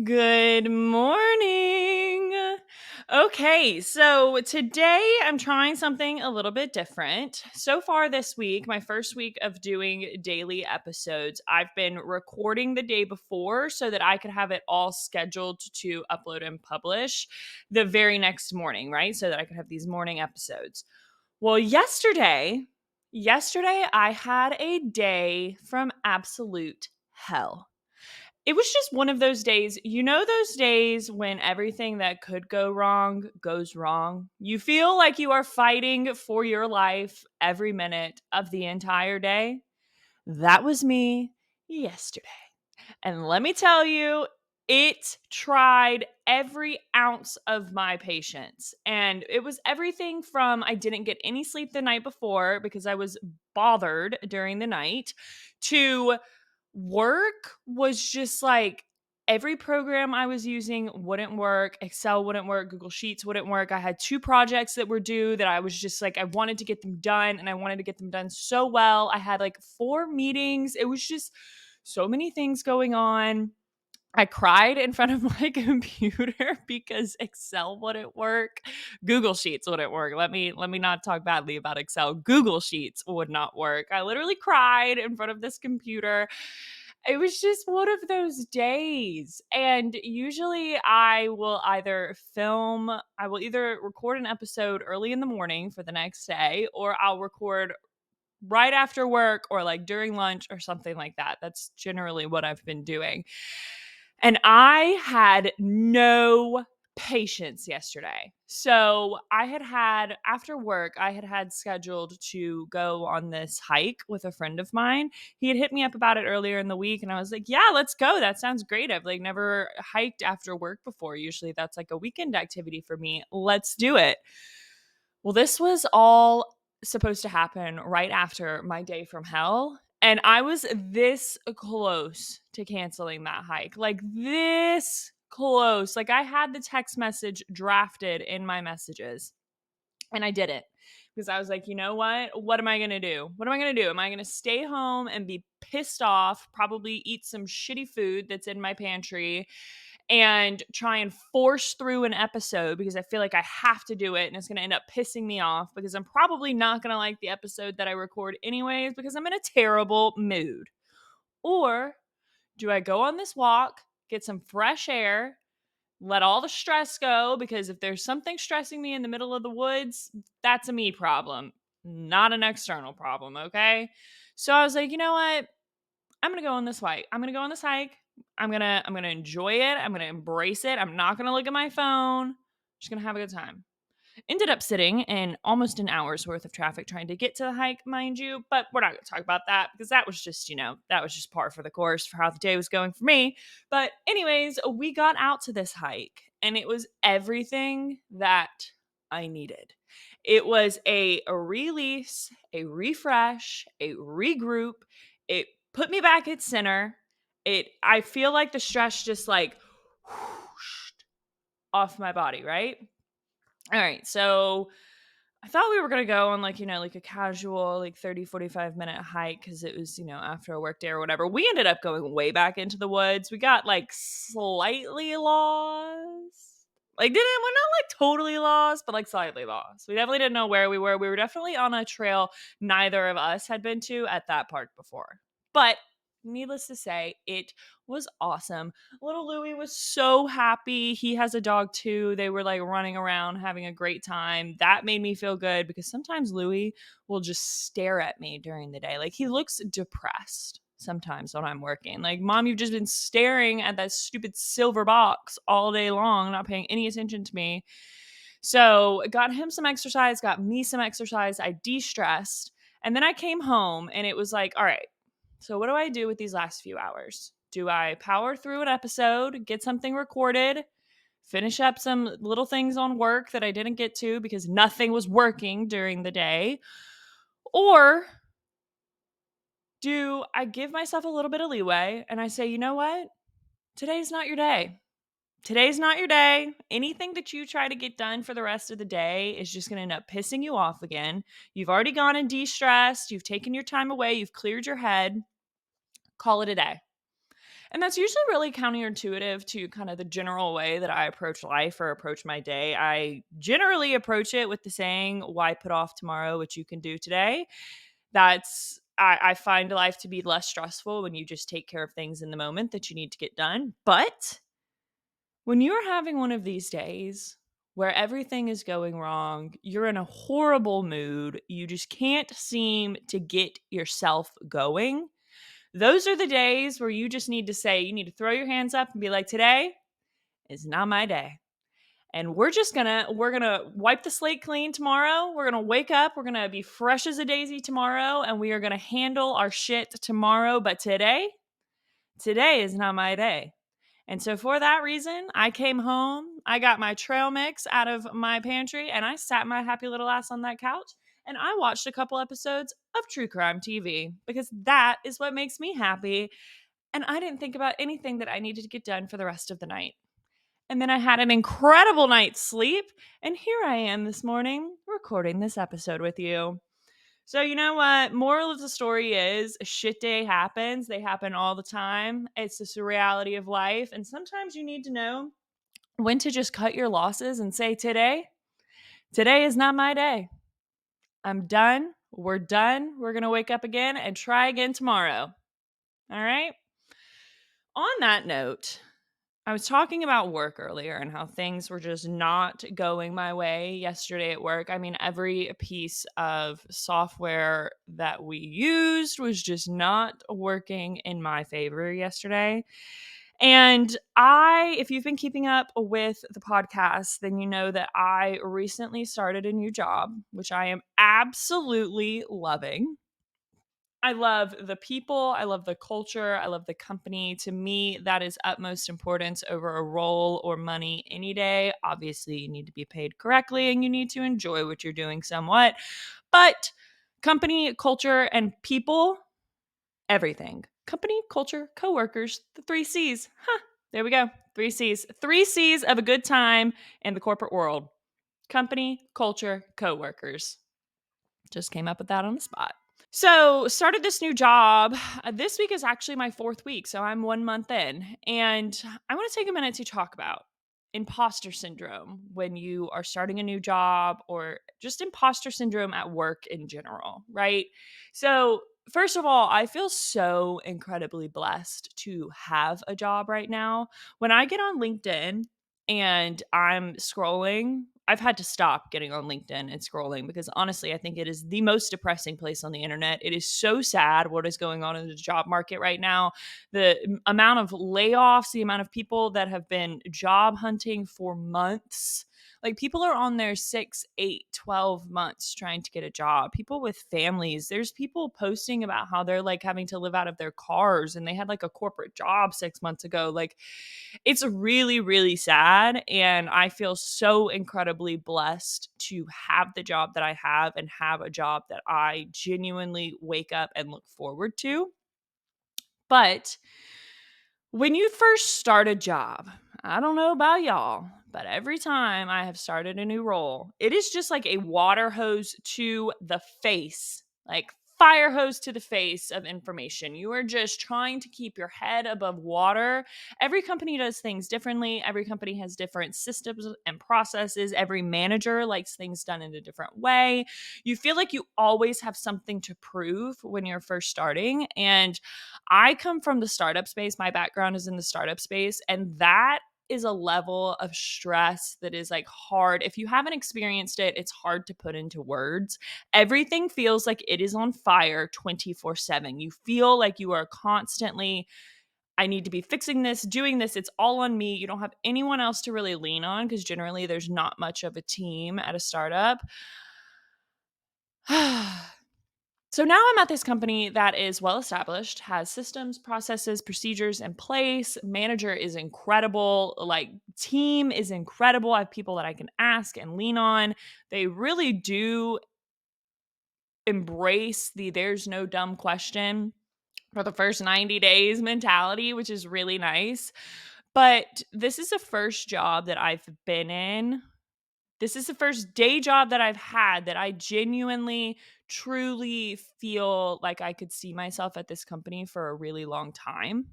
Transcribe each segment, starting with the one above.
Good morning. Okay, so today I'm trying something a little bit different. So far this week, my first week of doing daily episodes, I've been recording the day before so that I could have it all scheduled to upload and publish the very next morning, right? So that I could have these morning episodes. Well, yesterday I had a day from absolute hell. It was just one of those days, those days when everything that could go wrong goes wrong. You feel like you are fighting for your life every minute of the entire day. That was me yesterday. And let me tell you, it tried every ounce of my patience. And it was everything from I didn't get any sleep the night before because I was bothered during the night to work was just like every program I was using wouldn't work. Excel wouldn't work. Google Sheets wouldn't work. I had two projects that were due that I was just like, I wanted to get them done and I wanted to get them done so well. I had like 4 meetings. It was just so many things going on. I cried in front of my computer because Excel wouldn't work. Google Sheets wouldn't work. Let me not talk badly about Excel. Google Sheets would not work. I literally cried in front of this computer. It was just one of those days. And usually I will either record an episode early in the morning for the next day, or I'll record right after work or like during lunch or something like that. That's generally what I've been doing. And I had no patience yesterday. So after work, I had scheduled to go on this hike with a friend of mine. He had hit me up about it earlier in the week and I was like, yeah, let's go. That sounds great. I've like never hiked after work before. Usually that's like a weekend activity for me. Let's do it. Well, this was all supposed to happen right after my day from hell. And I was this close to canceling that hike. Like this close. Like I had the text message drafted in my messages and I didn't because I was like, you know what? What am I going to do? What am I going to do? Am I going to stay home and be pissed off, probably eat some shitty food that's in my pantry and try and force through an episode because I feel like I have to do it and it's going to end up pissing me off because I'm probably not going to like the episode that I record anyways because I'm in a terrible mood? Or do I go on this walk, get some fresh air, let all the stress go? Because if there's something stressing me in the middle of the woods, that's a me problem, not an external problem, okay? So I was like, you know what? I'm gonna go on this hike. I'm gonna go on this hike. I'm gonna enjoy it. I'm gonna embrace it. I'm not gonna look at my phone. Just gonna have a good time. Ended up sitting in almost an hour's worth of traffic trying to get to the hike, mind you, but we're not going to talk about that because that was just, that was just par for the course for how the day was going for me. But, anyways, we got out to this hike and it was everything that I needed. It was a release, a refresh, a regroup. It put me back at center. I feel like the stress just like whooshed off my body, right? All right, so I thought we were going to go on like a casual, like 30-45 minute hike because it was, after a work day or whatever. We ended up going way back into the woods. We got like slightly lost. We're not like totally lost, but like slightly lost. We definitely didn't know where we were. We were definitely on a trail neither of us had been to at that park before. But needless to say, it was awesome. Little Louie was so happy. He has a dog too. They were like running around having a great time. That made me feel good because sometimes Louie will just stare at me during the day. Like he looks depressed sometimes when I'm working. Like, Mom, you've just been staring at that stupid silver box all day long, not paying any attention to me. So, got him some exercise, got me some exercise. I de-stressed. And then I came home and it was like, all right, so what do I do with these last few hours? Do I power through an episode, get something recorded, finish up some little things on work that I didn't get to because nothing was working during the day? Or do I give myself a little bit of leeway and I say, you know what? Today's not your day. Today's not your day. Anything that you try to get done for the rest of the day is just going to end up pissing you off again. You've already gone and de-stressed. You've taken your time away. You've cleared your head. Call it a day. And that's usually really counterintuitive to kind of the general way that I approach life or approach my day. I generally approach it with the saying, why put off tomorrow what you can do today? I find life to be less stressful when you just take care of things in the moment that you need to get done. But when you're having one of these days where everything is going wrong, you're in a horrible mood, you just can't seem to get yourself going, those are the days where you just need to say, you need to throw your hands up and be like, today is not my day. And we're gonna wipe the slate clean tomorrow. We're gonna wake up, we're gonna be fresh as a daisy tomorrow, and we are gonna handle our shit tomorrow. But today is not my day. And so for that reason, I came home, I got my trail mix out of my pantry, and I sat my happy little ass on that couch and I watched a couple episodes of true crime TV because that is what makes me happy. And I didn't think about anything that I needed to get done for the rest of the night. And then I had an incredible night's sleep, and here I am this morning recording this episode with you. So, you know what? Moral of the story is a shit day happens. They happen all the time. It's just a reality of life. And sometimes you need to know when to just cut your losses and say, today is not my day. I'm done. We're done. We're going to wake up again and try again tomorrow. All right. On that note, I was talking about work earlier and how things were just not going my way yesterday at work. I mean, every piece of software that we used was just not working in my favor yesterday. And if you've been keeping up with the podcast, then you know that I recently started a new job, which I am absolutely loving. I love the people. I love the culture. I love the company. To me, that is utmost importance over a role or money any day. Obviously, you need to be paid correctly and you need to enjoy what you're doing somewhat. But company, culture, and people, everything. Company, culture, coworkers, the three C's. Huh. There we go. Three C's. Three C's of a good time in the corporate world. Company, culture, coworkers. Just came up with that on the spot. So, started this new job. This week is actually my fourth week. So, I'm 1 month in. And I want to take a minute to talk about imposter syndrome when you are starting a new job or just imposter syndrome at work in general, right? So, first of all, I feel so incredibly blessed to have a job right now. When I get on LinkedIn and I'm scrolling, I've had to stop getting on LinkedIn and scrolling because honestly, I think it is the most depressing place on the internet. It is so sad what is going on in the job market right now. The amount of layoffs, the amount of people that have been job hunting for months. Like people are on there 6, 8, 12 months trying to get a job. People with families. There's people posting about how they're like having to live out of their cars and they had like a corporate job 6 months ago. Like it's really, really sad. And I feel so incredibly blessed to have the job that I have and have a job that I genuinely wake up and look forward to. But when you first start a job, I don't know about y'all, but every time I have started a new role, it is just like a water hose to the face, like fire hose to the face of information. You are just trying to keep your head above water. Every company does things differently. Every company has different systems and processes. Every manager likes things done in a different way. You feel like you always have something to prove when you're first starting. And I come from the startup space. My background is in the startup space, and that is a level of stress that is like hard. If you haven't experienced it, it's hard to put into words. Everything feels like it is on fire 24/7. You feel like you are constantly, I need to be fixing this, doing this. It's all on me. You don't have anyone else to really lean on because generally there's not much of a team at a startup. So now I'm at this company that is well established, has systems, processes, procedures in place. Manager is incredible. Like, team is incredible. I have people that I can ask and lean on. They really do embrace the there's no dumb question for the first 90 days mentality, which is really nice. But this is the first job that I've been in. This is the first day job that I've had that I genuinely, truly feel like I could see myself at this company for a really long time.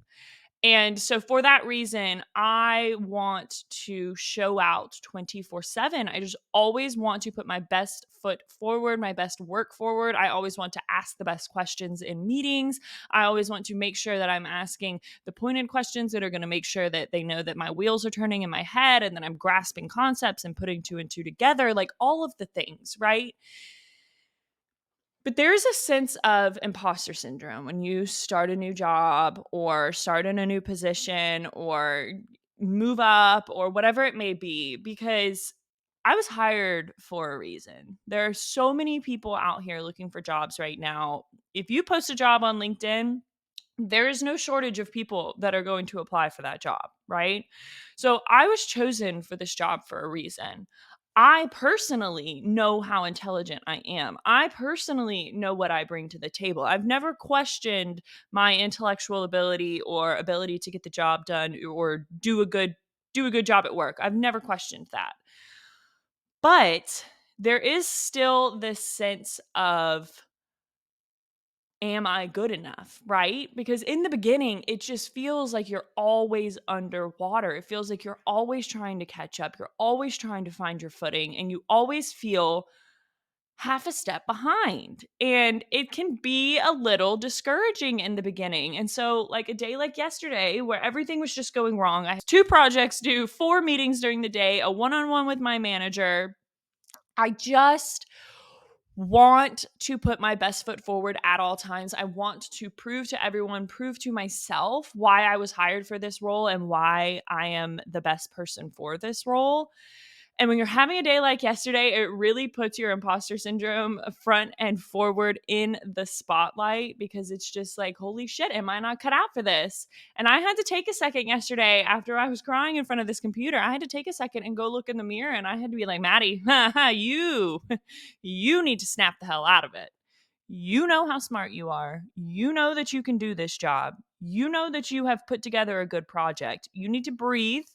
And so for that reason, I want to show out 24/7. I just always want to put my best foot forward, my best work forward. I always want to ask the best questions in meetings. I always want to make sure that I'm asking the pointed questions that are going to make sure that they know that my wheels are turning in my head and that I'm grasping concepts and putting two and two together, like all of the things, right? But there's a sense of imposter syndrome when you start a new job or start in a new position or move up or whatever it may be, because I was hired for a reason. There are so many people out here looking for jobs right now. If you post a job on LinkedIn, there is no shortage of people that are going to apply for that job, right? So I was chosen for this job for a reason. I personally know how intelligent I am. I personally know what I bring to the table. I've never questioned my intellectual ability or ability to get the job done or do a good job at work. I've never questioned that. But there is still this sense of, am I good enough? Right? Because in the beginning, it just feels like you're always underwater. It feels like you're always trying to catch up. You're always trying to find your footing, and you always feel half a step behind. And it can be a little discouraging in the beginning. And so, like a day like yesterday, where everything was just going wrong, I had 2 projects due, 4 meetings during the day, a one on one with my manager. I just want to put my best foot forward at all times. I want to prove to everyone, prove to myself why I was hired for this role and why I am the best person for this role. And when you're having a day like yesterday, it really puts your imposter syndrome front and forward in the spotlight, because it's just like, holy shit, am I not cut out for this? And I had to take a second yesterday after I was crying in front of this computer. I had to take a second and go look in the mirror, and I had to be like, Maddie, you need to snap the hell out of it. You know how smart you are. You know that you can do this job. You know that you have put together a good project. You need to breathe.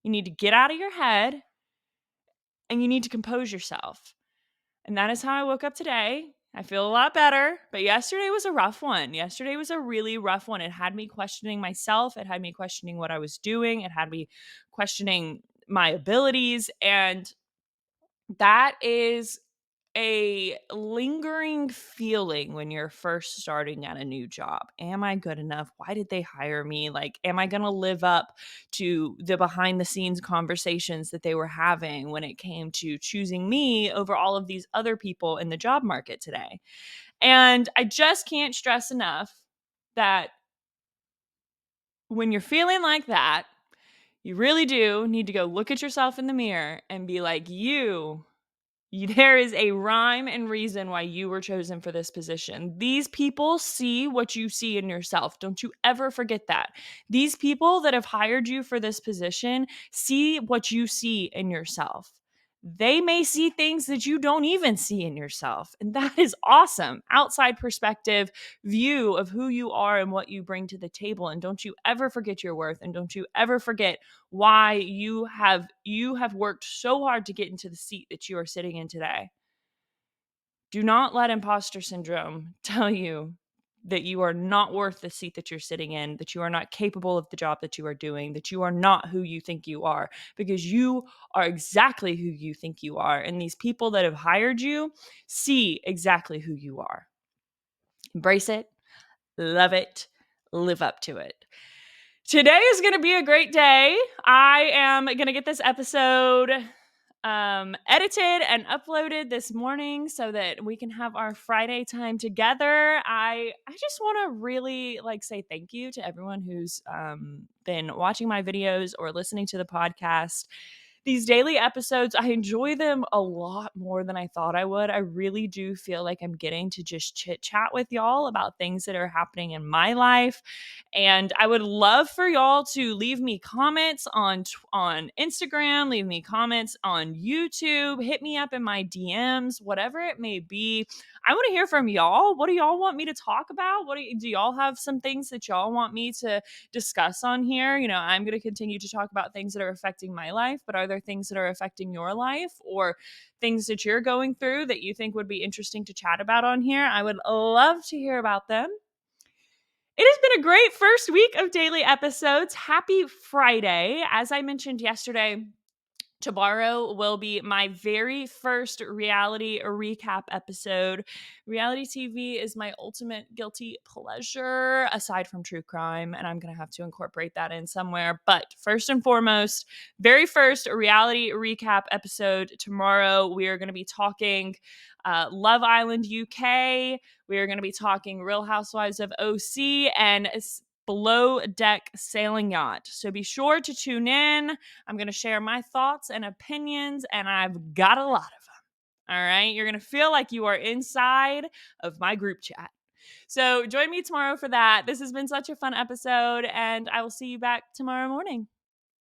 You need to get out of your head, and you need to compose yourself. And that is how I woke up today. I feel a lot better, but yesterday was a rough one. Yesterday was a really rough one. It had me questioning myself. It had me questioning what I was doing. It had me questioning my abilities. And that is a lingering feeling when you're first starting at a new job. Am I good enough? Why did they hire me? Like, am I going to live up to the behind the scenes conversations that they were having when it came to choosing me over all of these other people in the job market today? And I just can't stress enough that when you're feeling like that, you really do need to go look at yourself in the mirror and be like, there is a rhyme and reason why you were chosen for this position. These people see what you see in yourself. Don't you ever forget that. These people that have hired you for this position see what you see in yourself. They may see things that you don't even see in yourself. And that is awesome. Outside perspective view of who you are and what you bring to the table. And don't you ever forget your worth. And don't you ever forget why you have worked so hard to get into the seat that you are sitting in today. Do not let imposter syndrome tell you that you are not worth the seat that you're sitting in, that you are not capable of the job that you are doing, that you are not who you think you are, because you are exactly who you think you are. And these people that have hired you see exactly who you are. Embrace it, love it, live up to it. Today is going to be a great day. I am going to get this episode edited and uploaded this morning so that we can have our Friday time together. I just want to really say thank you to everyone who's been watching my videos or listening to the podcast. These daily episodes, I enjoy them a lot more than I thought I would. I really do feel like I'm getting to just chit chat with y'all about things that are happening in my life. And I would love for y'all to leave me comments on Instagram, leave me comments on YouTube, hit me up in my DMs, whatever it may be. I want to hear from y'all. What do y'all want me to talk about? Do y'all have some things that y'all want me to discuss on here? I'm going to continue to talk about things that are affecting my life, but are there things that are affecting your life or things that you're going through that you think would be interesting to chat about on here? I would love to hear about them. It has been a great first week of daily episodes. Happy Friday. As I mentioned yesterday, tomorrow will be my very first reality recap episode. Reality TV is my ultimate guilty pleasure, aside from true crime, and I'm going to have to incorporate that in somewhere. But first and foremost, very first reality recap episode tomorrow. We are going to be talking Love Island UK. We are going to be talking Real Housewives of OC and Below Deck Sailing Yacht. So be sure to tune in. I'm going to share my thoughts and opinions, and I've got a lot of them. All right. You're going to feel like you are inside of my group chat. So join me tomorrow for that. This has been such a fun episode, and I will see you back tomorrow morning.